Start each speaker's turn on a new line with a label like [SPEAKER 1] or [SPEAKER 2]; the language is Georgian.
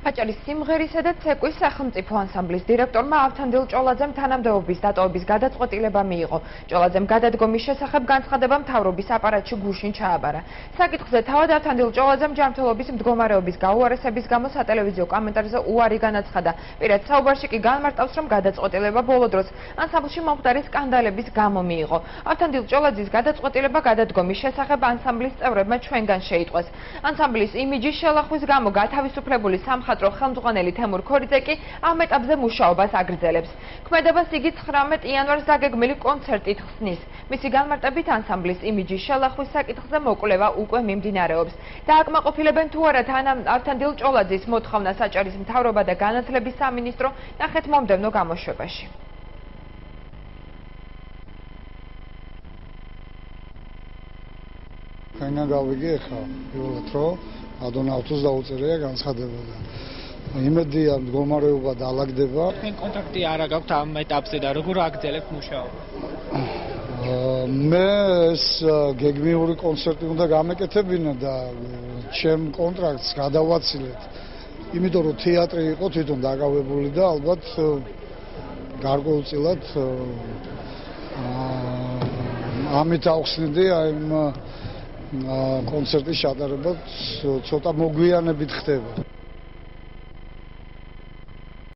[SPEAKER 1] აჭარის სიმღერისა და ცეკვის სახელმწიფო ანსამბლის დირექტორმა ავთანდილ ჭოლაძემ თანამდებობის დატოვების გადაწყვეტილება მიიღო. ჭოლაძემ გადადგომის შესახებ განცხადება მთავრობის აპარატში გუშინ ჩააბარა. საკითხზე თავად ავთანდილ ჭოლაძემ ჯანმრთელობის მდგომარეობის გაუარესების გამო სატელევიზიო კომენტარზე უარი განაცხადა. პირად საუბარში კი განმარტავს, რომ გადაწყვეტილება ბოლო დროს ანსამბლში მომხდარი სკანდალების გამო მიიღო. ავთანდილ ჭოლაძის გადაწყვეტილება გადადგომის შესახებ ანსამბლის წევრებმა ჩვენგან შეიტყვეს. ანსამბლის იმიჯის შელახვის გამო გათავისუფლებული სამხატვრო ხელმძღვანელი თემურ ქორიძე კი ამ ეტაპზე მუშაობას აგრძელებს. ქმედებას იგი 19 იანვარს დაგეგმილი კონცერტით ხსნის. მისი განმარტებით ანსამბლის იმიჯის შელახვის საკითხზე მოკვლევა უკვე მიმდინარეობს. დააკმაყოფილებენ თუ არა ავთანდილ ჭოლაძის მოთხოვნას აჭარის მთავრობა და განათლების სამინისტრო, ნახეთ მომდევნო გამოშვებაში.
[SPEAKER 2] Kaina გავიგე ხა, პირველად რომ ადონავთოს დაუწერია განცხადება და იმედია მდგომარეობა დაალაგდება.
[SPEAKER 3] თქვენ კონტაქტი არ გაქვთ ამ ეტაპზე და როგორ აგრძელებთ მუშაობა?
[SPEAKER 2] მე ეს გეგმიური კონცერტი უნდა გამეკეთებინა და ჩემ კონტრაქტს გადავაცილეთ. იმიტომ რომ თეატრი იყო თვითონ დაკავებული და ალბათ გარკვეულწილად ამით ავხსნიდი აი კონცერტის ჩატარება ცოტა მოგვიანებით ხდება.